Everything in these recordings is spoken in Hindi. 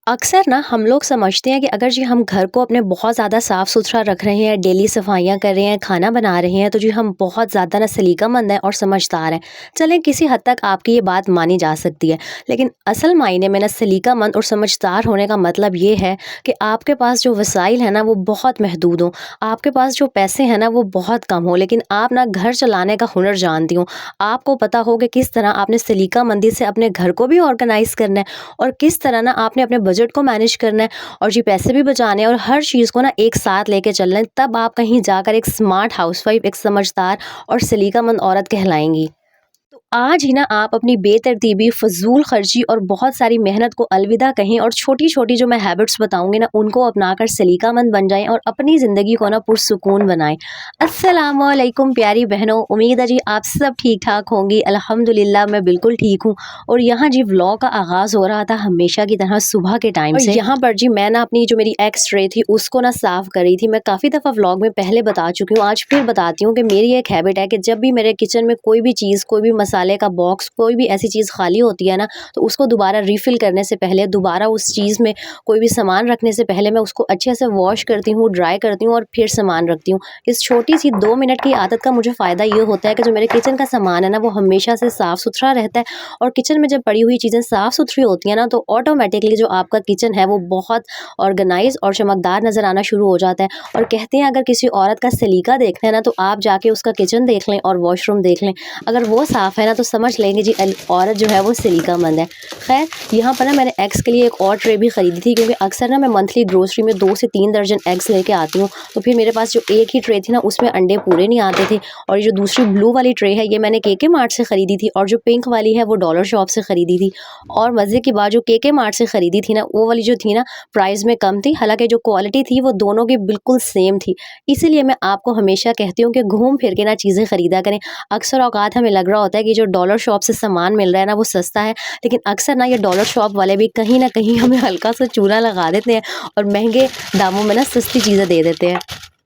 अक्सर ना हम लोग समझते हैं कि अगर जी हम घर को अपने बहुत ज़्यादा साफ़ सुथरा रख रहे हैं, डेली सफाइयाँ कर रहे हैं, खाना बना रहे हैं, तो जी हम बहुत ज़्यादा ना सलीकामंद हैं और समझदार हैं। चलें किसी हद तक आपकी ये बात मानी जा सकती है, लेकिन असल मायने में ना सलीकामंद और समझदार होने का मतलब ये है कि आपके पास जो वसाइल है ना वो बहुत महदूद हों, आपके पास जो पैसे हैं ना वो बहुत कम हो, लेकिन आप ना घर चलाने का हुनर जानती हो। आपको पता हो कि किस तरह आपने सलीकामंदी से अपने घर को भी ऑर्गेनाइज़ करना है और किस तरह ना आपने अपने बजट को मैनेज करना है और जी पैसे भी बचाने हैं और हर चीज़ को ना एक साथ लेके चलना है, तब आप कहीं जाकर एक स्मार्ट हाउसवाइफ, एक समझदार और सलीकामंद औरत कहलाएंगी। तो आज ही ना आप अपनी बेतरतीबी, फजूल खर्ची और बहुत सारी मेहनत को अलविदा कहें और छोटी-छोटी जो मैं हैबिट्स बताऊँगी ना उनको अपनाकर सलीकामंद बन जाएँ और अपनी ज़िंदगी को ना पुरसुकून बनाएँ। अस्सलामुअलैकुम प्यारी बहनों, उम्मीद है जी आप सब ठीक-ठाक होंगी। अल्हम्दुलिल्लाह मैं बिल्कुल ठीक हूँ और यहाँ जी व्लॉग का आगाज़ हो रहा था हमेशा की तरह सुबह के टाइम से। यहाँ पर जी मैं ना अपनी जो मेरी एक्स ट्रे थी उसको ना साफ़ कर रही थी। मैं काफ़ी दफ़ा व्लॉग में पहले बता चुकी हूँ, आज फिर बताती हूँ कि मेरी एक हैबिट है कि जब भी मेरे किचन में कोई भी चीज़, कोई भी मसाले का बॉक्स, कोई भी ऐसी चीज़ खाली होती है ना, तो उसको दोबारा रिफ़िल करने से पहले, दोबारा उस चीज़ में कोई भी सामान रखने से पहले मैं उसको अच्छे से वॉश करती हूँ, ड्राई करती हूँ और फिर सामान रखती हूँ। इस छोटी-सी 2 मिनट की आदत का मुझे फ़ायदा ये होता है कि जो मेरे किचन का सामान है ना, वो हमेशा से साफ़-सुथरा रहता है और किचन में जब पड़ी हुई चीज़ें साफ़-सुथरी होती हैं ना, तो ऑटोमैटिकली जो आपका किचन है, वो बहुत ऑर्गनाइज़ और चमकदार नज़र आना शुरू हो जाता है। और कहते हैं अगर किसी औरत का सलीका देखना है ना, तो आप जाके उसका किचन देख लें और वॉशरूम देख लें। अगर वो साफ़ है ना, तो समझ लेंगे जी औरत जो है वो सलीकामंद है। ख़ैर यहाँ पर ना मैंने एग्स के लिए एक और ट्रे भी ख़रीदी थी, क्योंकि अक्सर ना मैं मंथली ग्रोसरी में 2 से 3 दर्जन एग्स लेके आती हूँ। तो फिर मेरे पास जो एक ही ट्रे थी ना, उसमें अंडे पूरे नहीं आते थे। और ये जो दूसरी ब्लू वाली ट्रे है, ये मैंने केके मार्ट से ख़रीदी थी और जो पिंक वाली है वो डॉलर शॉप से ख़रीदी थी। और मज़े की बात, जो केके मार्ट से ख़रीदी थी ना, वो वाली जो थी ना प्राइस में कम थी, हालाँकि जो क्वालिटी थी वो दोनों की बिल्कुल सेम थी। इसीलिए मैं आपको हमेशा कहती हूँ कि घूम फिर के ना चीज़ें ख़रीदा करें। अक्सर औक़ात हमें लग रहा होता है कि जो डॉलर शॉप से सामान मिल रहा है ना वो सस्ता है, लेकिन अक्सर ना ये डॉलर शॉप वाले भी कहीं न कहीं हमें हल्का सा चूना लगा देते हैं और महँगे दामों में ना सस्ती चीज़ें दे देते हैं।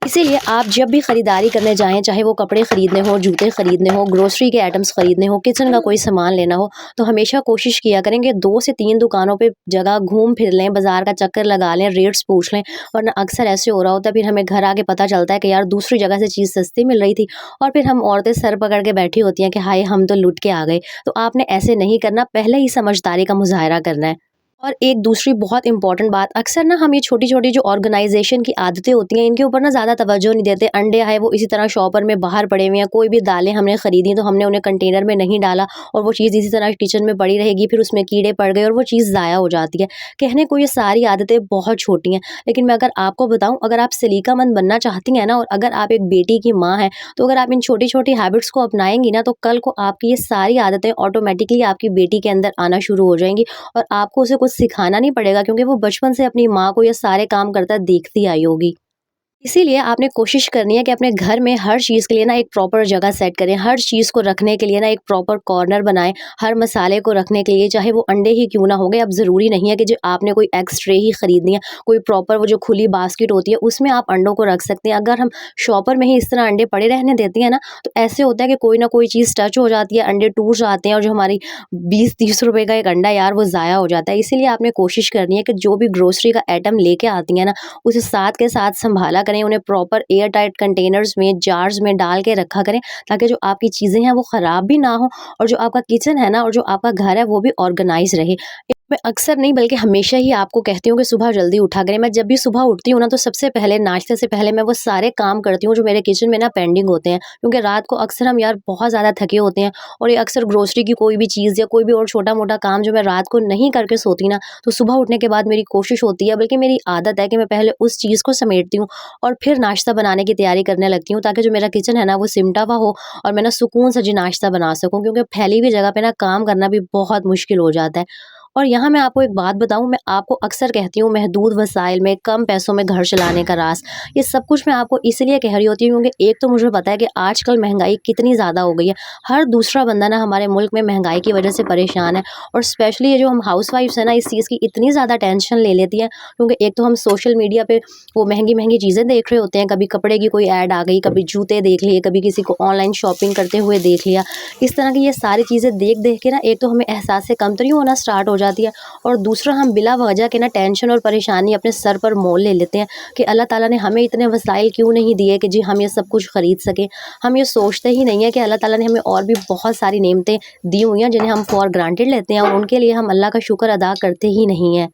इसीलिए आप जब भी खरीदारी करने जाएँ, चाहे वो कपड़े खरीदने हो, जूते खरीदने हो, ग्रोसरी के आइटम्स खरीदने हो, किचन का कोई सामान लेना हो, तो हमेशा कोशिश किया करें कि 2 से 3 दुकानों पे जगह घूम फिर लें, बाज़ार का चक्कर लगा लें, रेट्स पूछ लें। वरना अक्सर ऐसे हो रहा होता है, फिर हमें घर आके पता चलता है कि यार दूसरी जगह से चीज़ सस्ती मिल रही थी और फिर हम औरतें सर पकड़ के बैठी होती हैं कि हाय हम तो लुट के आ गए। तो आपने ऐसे नहीं करना, पहले ही समझदारी का मुज़ाहिरा करना है। और एक दूसरी बहुत इंपॉर्टेंट बात, अक्सर ना हम ये छोटी-छोटी जो ऑर्गेनाइज़ेशन की आदतें होती हैं, इनके ऊपर ना ज़्यादा तवज्जो नहीं देते। अंडे आए वो इसी तरह शॉपर में बाहर पड़े हुए हैं, कोई भी दालें हमने खरीदी तो हमने उन्हें कंटेनर में नहीं डाला और वो चीज़ इसी तरह किचन में पड़ी रहेगी, फिर उसमें कीड़े पड़ गए और वो चीज़ ज़ाया हो जाती है। कहने को ये सारी आदतें बहुत छोटी हैं, लेकिन मैं अगर आपको बताऊँ, अगर आप सलीकामंद बनना चाहती हैं ना और अगर आप एक बेटी की माँ हैं, तो अगर आप इन छोटी-छोटी हैबिट्स को अपनाएँगी ना, तो कल को आपकी ये सारी आदतें ऑटोमैटिकली आपकी बेटी के अंदर आना शुरू हो जाएँगी और आपको उसे कुछ सिखाना नहीं पड़ेगा, क्योंकि वो बचपन से अपनी माँ को ये सारे काम करता देखती आई होगी। इसीलिए आपने कोशिश करनी है कि अपने घर में हर चीज़ के लिए ना एक प्रॉपर जगह सेट करें, हर चीज़ को रखने के लिए ना एक प्रॉपर कॉर्नर बनाएँ, हर मसाले को रखने के लिए, चाहे वो अंडे ही क्यों ना हो गए। अब ज़रूरी नहीं है कि जो आपने कोई एग्स ट्रे ही खरीदनी है, कोई प्रॉपर वो जो खुली बास्केट होती है उसमें आप अंडों को रख सकते हैं। अगर हम शॉपर में ही इस तरह अंडे पड़े रहने देते हैं ना, तो ऐसे होता है कि कोई ना कोई चीज़ टच हो जाती है, अंडे टूट जाते हैं और जो हमारी 20-30 रुपए का एक अंडा यार वो ज़ाया हो जाता है। इसीलिए आपने कोशिश करनी है कि जो भी ग्रोसरी का आइटम लेके आती हैं ना, उसे साथ के साथ सँभाला करें, उन्हें प्रॉपर एयर टाइट कंटेनर्स में, जार्स में डाल के रखा करें, ताकि जो आपकी चीज़ें हैं वो ख़राब भी ना हो और जो आपका किचन है ना और जो आपका घर है वो भी ऑर्गेनाइज़ रहे। मैं अक्सर नहीं बल्कि हमेशा ही आपको कहती हूँ कि सुबह जल्दी उठा करें। मैं जब भी सुबह उठती हूँ ना, तो सबसे पहले नाश्ते से पहले मैं वो सारे काम करती हूँ जो मेरे किचन में ना पेंडिंग होते हैं, क्योंकि रात को अक्सर हम यार बहुत ज़्यादा थके होते हैं और ये अक्सर ग्रोसरी की कोई भी चीज़ या कोई भी और छोटा-मोटा काम जो मैं रात को नहीं करके सोती ना, तो सुबह उठने के बाद मेरी कोशिश होती है, बल्कि मेरी आदत है कि मैं पहले उस चीज़ को समेटती हूँ और फिर नाश्ता बनाने की तैयारी करने लगती हूँ, ताकि जो मेरा किचन है ना वो सिमटा हुआ हो और मैं ना सुकून से जी नाश्ता बना सकूँ, क्योंकि फैली हुई जगह पे ना काम करना भी बहुत मुश्किल हो जाता है। और यहाँ मैं आपको एक बात बताऊँ, मैं आपको अक्सर कहती हूँ महदूद वसाइल में कम पैसों में घर चलाने का राज। ये सब कुछ मैं आपको इसलिए कह रही होती हूँ, क्योंकि एक तो मुझे पता है कि आजकल महंगाई कितनी ज़्यादा हो गई है। हर दूसरा बंदा ना हमारे मुल्क में महंगाई की वजह से परेशान है और स्पेशली ये जो हम हाउसवाइफ्स हैं ना, इस चीज़ की इतनी ज़्यादा टेंशन ले लेती हैं, क्योंकि एक तो हम सोशल मीडिया पे वो महंगी-महंगी चीज़ें देख रहे होते हैं, कभी कपड़े की कोई ऐड आ गई, कभी जूते देख लिए, कभी किसी को ऑनलाइन शॉपिंग करते हुए देख लिया। इस तरह की ये सारी चीज़ें देख-देख के ना एक तो हमें एहसास कमतरी होना स्टार्ट हो जाती है। और दूसरा, हम बिला वजह के ना टेंशन और परेशानी अपने सर पर मोल ले लेते हैं कि अल्लाह ताला ने हमें इतने वसाइल क्यों नहीं दिए कि जी हम ये सब कुछ खरीद सकें। हम ये सोचते ही नहीं है कि अल्लाह ताला ने हमें और भी बहुत सारी नेमतें दी हुई हैं जिन्हें हम फॉर ग्रांटेड लेते हैं और उनके लिए हम अल्लाह का शुक्र अदा करते ही नहीं हैं।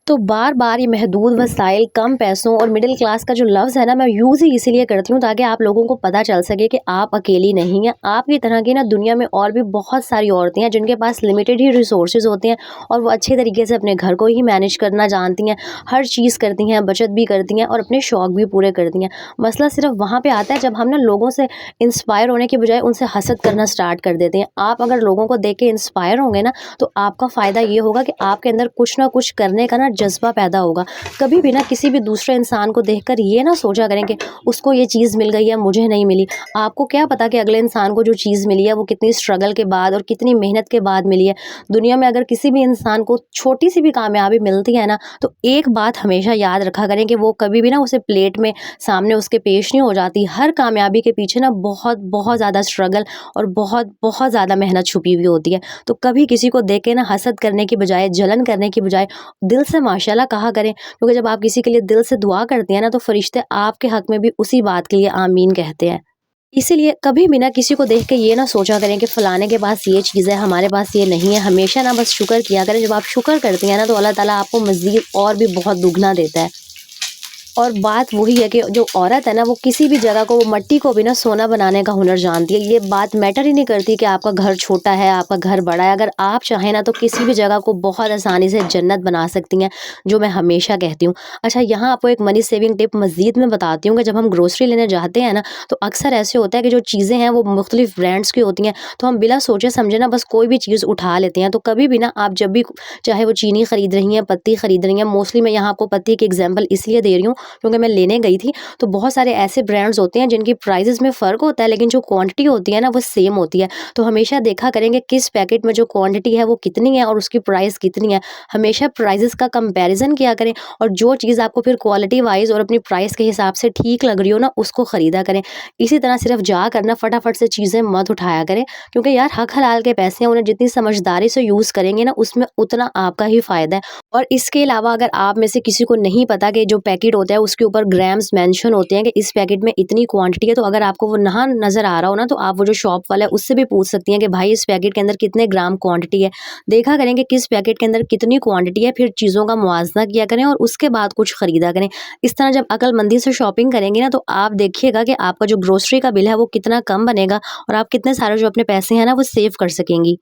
तो बार-बार ये महदूद वसाइल, कम पैसों और मिडिल क्लास का जो लफ्ज़ है ना, मैं यूज़ ही इसीलिए करती हूँ ताकि आप लोगों को पता चल सके कि आप अकेली नहीं हैं। आपकी तरह की ना दुनिया में और भी बहुत सारी औरतें हैं जिनके पास लिमिटेड ही रिसोर्सेज़ होते हैं और वो अच्छे तरीके से अपने घर को ही मैनेज करना जानती हैं, हर चीज़ करती हैं, बचत भी करती हैं और अपने शौक भी पूरे करती हैं। मसला सिर्फ़ वहाँ पे आता है जब हम ना लोगों से इंस्पायर होने की बजाय उनसे हसद करना स्टार्ट कर देते हैं। आप अगर लोगों को देख के इंस्पायर होंगे ना, तो आपका फ़ायदा ये होगा कि आपके अंदर कुछ ना कुछ करने का ना जज़्बा पैदा होगा। कभी भी ना किसी भी दूसरे इंसान को देखकर ये ना सोचा करें कि उसको ये चीज़ मिल गई है, मुझे नहीं मिली। आपको क्या पता कि अगले इंसान को जो चीज़ मिली है वो कितनी स्ट्रगल के बाद और कितनी मेहनत के बाद मिली है। दुनिया में अगर किसी भी इंसान को छोटी-सी भी कामयाबी मिलती है ना, तो एक बात हमेशा याद रखा करें कि वो कभी भी ना उसे प्लेट में सामने उसके पेश नहीं हो जाती। हर कामयाबी के पीछे ना बहुत ज़्यादा स्ट्रगल और बहुत ज़्यादा मेहनत छुपी हुई होती है। तो कभी किसी को देख के ना हसद करने की बजाय, जलन करने की बजाय दिल से माशाल्लाह कहा करें, क्योंकि जब आप किसी के लिए दिल से दुआ करते हैं ना, तो फरिश्ते आपके हक में भी उसी बात के लिए आमीन कहते हैं। इसीलिए कभी भी ना किसी को देख के ये ना सोचा करें कि फलाने के पास ये चीज़ है, हमारे पास ये नहीं है। हमेशा ना बस शुक्र किया करें। जब आप शुक्र करती हैं ना, तो अल्लाह ताला आपको मज़ीद और भी बहुत दुगना देता है। और बात वही है कि जो औरत है ना, वो किसी भी जगह को, वो मट्टी को भी ना सोना बनाने का हुनर जानती है। ये बात मैटर ही नहीं करती कि आपका घर छोटा है, आपका घर बड़ा है। अगर आप चाहें ना, तो किसी भी जगह को बहुत आसानी से जन्नत बना सकती हैं, जो मैं हमेशा कहती हूँ। अच्छा, यहाँ आपको एक मनी सेविंग टिप मज़ीद मैं बताती हूँ कि जब हम ग्रोसरी लेने जाते हैं ना, तो अक्सर ऐसे होता है कि जो चीज़ें हैं वो मुख्तलिफ़ ब्रांड्स की होती हैं, तो हम बिना सोचे समझे ना बस कोई भी चीज़ उठा लेते हैं। तो कभी भी ना आप जब भी, चाहे वो चीनी खरीद रही हैं, पत्ती खरीद रही हैं, मोस्टली मैं यहाँ आपको पत्ती की एग्जाम्पल इसलिए दे रही हूँ क्योंकि मैं लेने गई थी, तो बहुत सारे ऐसे ब्रांड्स होते हैं जिनकी प्राइसेस में फ़र्क होता है, लेकिन जो क्वांटिटी होती है ना, वो सेम होती है। तो हमेशा देखा करेंगे किस पैकेट में जो क्वांटिटी है वो कितनी है और उसकी प्राइस कितनी है। हमेशा प्राइसेस का कंपैरिजन किया करें और जो चीज़ आपको फिर क्वालिटी वाइज और अपनी प्राइस के हिसाब से ठीक लग रही हो ना, उसको ख़रीदा करें। इसी तरह सिर्फ जा कर ना फटाफट से चीज़ें मत उठाया करें, क्योंकि यार हक हलाल के पैसे हैं, उन्हें जितनी समझदारी से यूज़ करेंगे ना, उसमें उतना आपका ही फ़ायदा है। और इसके अलावा अगर आप में से किसी को नहीं पता कि जो पैकेट होता है उसके ऊपर ग्राम्स मेंशन होते हैं कि इस पैकेट में इतनी क्वांटिटी है, तो अगर आपको वो ना नज़र आ रहा हो ना, तो आप वो जो शॉप वाला है उससे भी पूछ सकती हैं कि भाई इस पैकेट के अंदर कितने ग्राम क्वांटिटी है। देखा करें कि किस पैकेट के अंदर कितनी क्वांटिटी है, फिर चीज़ों का मुआवजा किया करें और उसके बाद कुछ ख़रीदा करें। इस तरह जब अक्लमंदी से शॉपिंग करेंगे ना, तो आप देखिएगा कि आपका जो ग्रोसरी का बिल है वो कितना कम बनेगा और आप कितने सारे जो अपने पैसे हैं ना, वो सेव कर सकेंगी।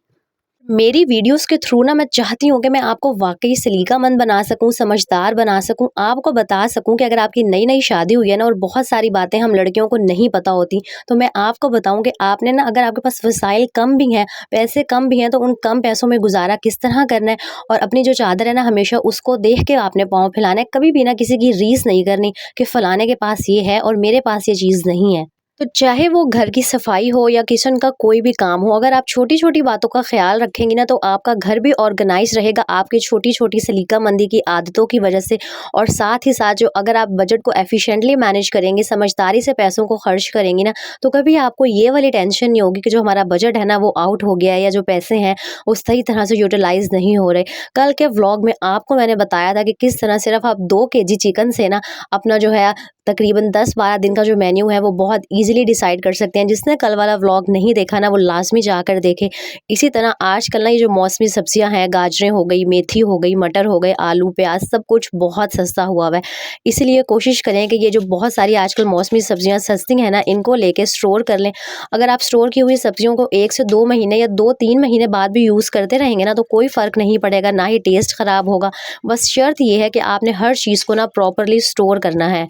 मेरी वीडियोस के थ्रू ना मैं चाहती हूँ कि मैं आपको वाक़ई सलीकामंद बना सकूँ, समझदार बना सकूँ, आपको बता सकूँ कि अगर आपकी नई-नई शादी हुई है ना और बहुत सारी बातें हम लड़कियों को नहीं पता होती, तो मैं आपको बताऊँ कि आपने ना, अगर आपके पास वसाइल कम भी हैं, पैसे कम भी हैं, तो उन कम पैसों में गुज़ारा किस तरह करना है और अपनी जो चादर है ना, हमेशा उसको देख के आपने पाँव फैलाना है। कभी भी ना किसी की रीस नहीं करनी कि फलाने के पास ये है और मेरे पास ये चीज़ नहीं है। तो चाहे वो घर की सफाई हो या किचन का कोई भी काम हो, अगर आप छोटी-छोटी बातों का ख़्याल रखेंगी ना, तो आपका घर भी ऑर्गेनाइज़ रहेगा आपकी छोटी-छोटी सलीकामंदी की आदतों की वजह से। और साथ ही साथ जो, अगर आप बजट को एफ़िशिएंटली मैनेज करेंगी, समझदारी से पैसों को खर्च करेंगी ना, तो कभी आपको ये वाली टेंशन नहीं होगी कि जो हमारा बजट है ना, वो आउट हो गया है या जो पैसे हैं वो सही तरह से यूटिलाइज़ नहीं हो रहे। कल के व्लॉग में आपको मैंने बताया था कि किस तरह सिर्फ़ आप 2 केजी चिकन से ना अपना जो है तकरीबन 10-12 दिन का जो मेन्यू है वो बहुत ईज़िली डिसाइड कर सकते हैं। जिसने कल वाला व्लॉग नहीं देखा ना, वो लाज़मी जाकर देखे। इसी तरह आजकल ना ये जो मौसमी सब्जियां हैं, गाजरें हो गई, मेथी हो गई, मटर हो गए, आलू, प्याज, सब कुछ बहुत सस्ता हुआ हुआ है। इसीलिए कोशिश करें कि ये जो बहुत सारी आजकल मौसमी सब्जियां सस्ती हैं ना, इनको लेके स्टोर कर लें। अगर आप स्टोर की हुई सब्जियों को 1 से 2 महीने या 2-3 महीने बाद भी यूज़ करते रहेंगे ना, तो कोई फ़र्क नहीं पड़ेगा, ना ही टेस्ट ख़राब होगा। बस शर्त ये है कि आपने हर चीज़ को ना प्रॉपरली स्टोर करना है।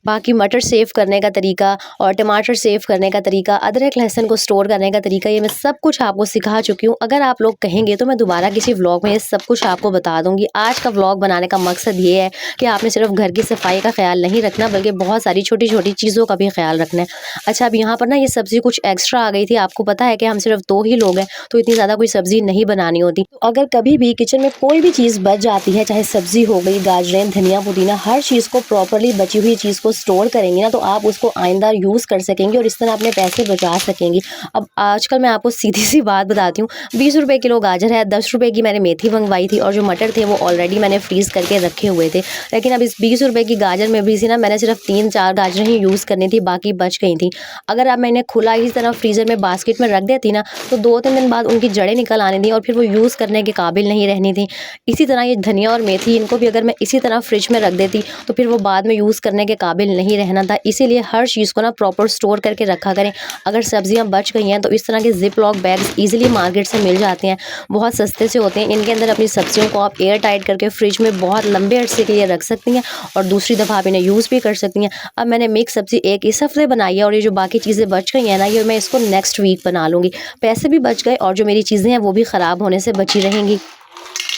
बाकी मटर सेव करने का तरीका और टमाटर सेव करने का तरीका, अदरक लहसुन को स्टोर करने का तरीका, ये मैं सब कुछ आपको सिखा चुकी हूँ। अगर आप लोग कहेंगे तो मैं दोबारा किसी व्लॉग में ये सब कुछ आपको बता दूँगी। आज का व्लॉग बनाने का मकसद ये है कि आपने सिर्फ घर की सफाई का ख्याल नहीं रखना, बल्कि बहुत सारी छोटी-छोटी चीज़ों का भी ख्याल रखना है। अच्छा, अब यहाँ पर ना ये सब्ज़ी कुछ एक्स्ट्रा आ गई थी। आपको पता है कि हम सिर्फ 2 ही लोग हैं, तो इतनी ज़्यादा कोई सब्ज़ी नहीं बनानी होती। तो अगर कभी भी किचन में कोई भी चीज़ बच जाती है, चाहे सब्ज़ी हो गई, गाजरें, धनिया, पुदीना, हर चीज़ को प्रॉपरली बची हुई चीज़ को स्टोर करेंगी ना तो आप उसको आइंदा यूज़ कर सकेंगी और इस तरह अपने पैसे बचा सकेंगी। अब आजकल मैं आपको सीधी-सी बात बताती हूँ, ₹20 किलो गाजर है, ₹10 की मैंने मेथी मंगवाई थी और जो मटर थे वो ऑलरेडी मैंने फ्रीज़ करके रखे हुए थे। लेकिन अब इस ₹20 की गाजर में भी सी ना मैंने सिर्फ 3-4 गाजरें ही यूज़ करनी थी, बाकी बच गई थी। अगर अब मैंने खुला इसी तरह फ्रीज़र में बास्केट में रख देती ना, तो 2-3 दिन बाद उनकी जड़ें निकल आनी थी और फिर वो यूज़ करने के काबिल नहीं रहनी थी। इसी तरह ये धनिया और मेथी, इनको भी अगर मैं इसी तरह फ्रिज में रख देती तो फिर वो बाद में यूज़ करने के काबिल नहीं रहना था। इसीलिए हर चीज़ को ना प्रॉपर स्टोर करके रखा करें। अगर सब्जियां बच गई हैं तो इस तरह के zip lock bags easily market से मिल जाते हैं, बहुत सस्ते से होते हैं। इनके अंदर अपनी सब्जियों को आप एयर टाइट करके फ्रिज में बहुत लंबे अरसे के लिए रख सकती हैं और दूसरी दफ़ा आप इन्हें यूज़ भी कर सकती हैं। अब मैंने मिक्स सब्ज़ी एक इस हफ़्ते बनाई है और ये जो बाकी चीज़ें बच गई हैं ना, ये मैं इसको नेक्स्ट वीक बना लूँगी। पैसे भी बच गए और जो मेरी चीज़ें हैं वो भी ख़राब होने से बची रहेंगी।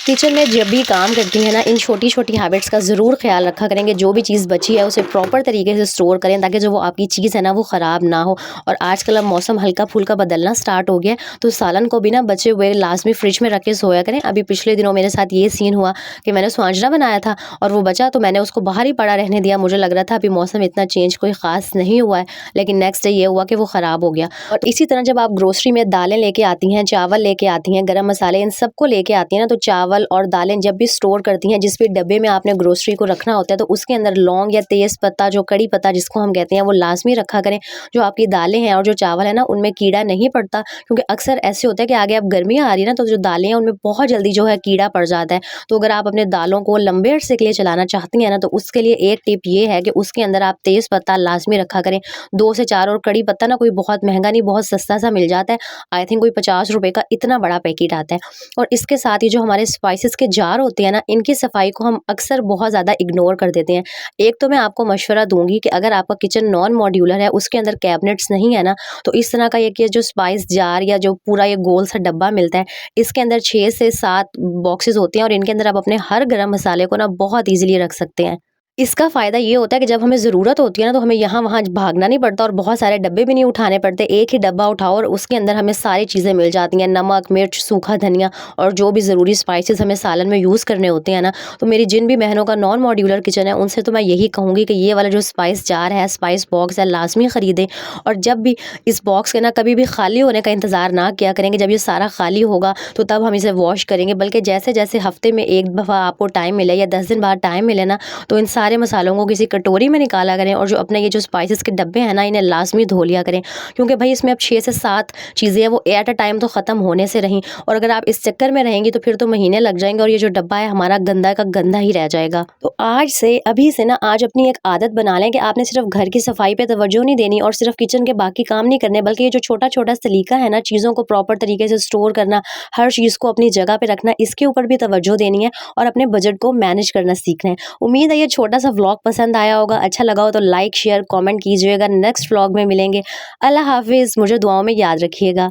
किचन में जब भी काम करती हैं ना, इन छोटी-छोटी हैबिट्स का ज़रूर ख़्याल रखा करेंगे। जो भी चीज़ बची है उसे प्रॉपर तरीके से स्टोर करें ताकि जो वो आपकी चीज़ है ना वो ख़राब ना हो। और आजकल अब मौसम हल्का-फुल्का बदलना स्टार्ट हो गया है, तो सालन को भी ना बचे हुए लाज़मी फ्रिज में रख के सोया करें। अभी पिछले दिनों मेरे साथ ये सीन हुआ कि मैंने स्वांजरा बनाया था और वो बचा तो मैंने उसको बाहर ही पड़ा रहने दिया। मुझे लग रहा था अभी मौसम इतना चेंज कोई ख़ास नहीं हुआ है, लेकिन नेक्स्ट डे ये हुआ कि वो ख़राब हो गया। और इसी तरह जब आप ग्रोसरी में दालें लेके आती हैं, चावल लेके आती हैं, गरम मसाले, इन सबको लेके आती हैं ना, तो चावल और दालें जब भी स्टोर करती हैं, जिस भी डब्बे में आपने ग्रोसरी को रखना होता है, तो उसके अंदर लौंग या तेज़ पत्ता, जो कड़ी पत्ता जिसको हम कहते हैं, वो लाज़मी रखा करें। जो आपकी दालें हैं और जो चावल है ना, उनमें कीड़ा नहीं पड़ता, क्योंकि अक्सर ऐसे होता है कि आगे अब गर्मियाँ आ रही है ना, तो जो दालें हैं उनमें बहुत जल्दी जो है कीड़ा पड़ जाता है। तो अगर आप अपने दालों को लंबे अरसे के लिए चलाना चाहती हैं ना, तो उसके लिए एक टिप ये है कि उसके अंदर आप तेज़ पत्ता लाज़मी रखा करें, 2 से 4। और कड़ी पत्ता ना कोई बहुत महँगा नहीं, बहुत सस्ता सा मिल जाता है। आई थिंक कोई ₹50 का इतना बड़ा पैकेट आता है। और इसके साथ ही जो हमारे स्पाइसेस के जार होते हैं ना, इनकी सफाई को हम अक्सर बहुत ज़्यादा इग्नोर कर देते हैं। एक तो मैं आपको मशवरा दूँगी कि अगर आपका किचन नॉन मॉड्यूलर है, उसके अंदर कैबिनेट्स नहीं है ना, तो इस तरह का एक ये जो स्पाइस जार या जो पूरा ये गोल सा डब्बा मिलता है, इसके अंदर 6 से 7 बॉक्सेस होते हैं और इनके अंदर आप अपने हर गरम मसाले को ना बहुत ईज़िली रख सकते हैं। इसका फ़ायदा ये होता है कि जब हमें ज़रूरत होती है ना, तो हमें यहाँ-वहाँ भागना नहीं पड़ता और बहुत सारे डब्बे भी नहीं उठाने पड़ते। एक ही डब्बा उठाओ और उसके अंदर हमें सारी चीज़ें मिल जाती हैं, नमक, मिर्च, सूखा धनिया और जो भी ज़रूरी स्पाइसेस हमें सालन में यूज़ करने होते हैं ना। तो मेरी जिन भी बहनों का नॉन मॉड्यूलर किचन है, उनसे तो मैं यही कहूँगी कि ये वाला जो स्पाइस जार है, स्पाइस बॉक्स है, लाज़मी ख़रीदें। और जब भी इस बॉक्स के ना कभी भी खाली होने का इंतज़ार ना किया करेंगे। जब ये सारा खाली होगा तो तब हम इसे वॉश करेंगे, बल्कि जैसे-जैसे हफ़्ते में 1 दफ़ा आपको टाइम मिले या 10 दिन बाद टाइम मिले ना, तो इन सारे मसालों को किसी कटोरी में निकाला करें और जो अपने ये जो स्पाइसेस के डब्बे हैं ना, इन्हें लाज़मी धो लिया करें, क्योंकि भाई इसमें अब 6 से 7 चीज़ें हैं, वो एट अ टाइम तो ख़त्म होने से रहीं। और अगर आप इस चक्कर में रहेंगी तो फिर तो महीने लग जाएंगे और ये जो डब्बा है हमारा गंदा का गंदा ही रह जाएगा। तो आज से, अभी से ना, आज अपनी एक आदत बना लें कि आपने सिर्फ घर की सफाई पे तवज्जो नहीं देनी और सिर्फ किचन के बाकी काम नहीं करने, बल्कि ये जो छोटा-छोटा सलीका है ना, चीज़ों को प्रॉपर तरीके से स्टोर करना, हर चीज़ को अपनी जगह पे रखना, इसके ऊपर भी तवज्जो देनी है और अपने बजट को मैनेज करना सीखना है। उम्मीद है ये छोटा सा व्लॉग पसंद आया होगा। अच्छा लगा हो तो लाइक, शेयर, कमेंट कीजिएगा। नेक्स्ट व्लॉग में मिलेंगे। अल्लाह हाफ़िज़। मुझे दुआओं में याद रखिएगा।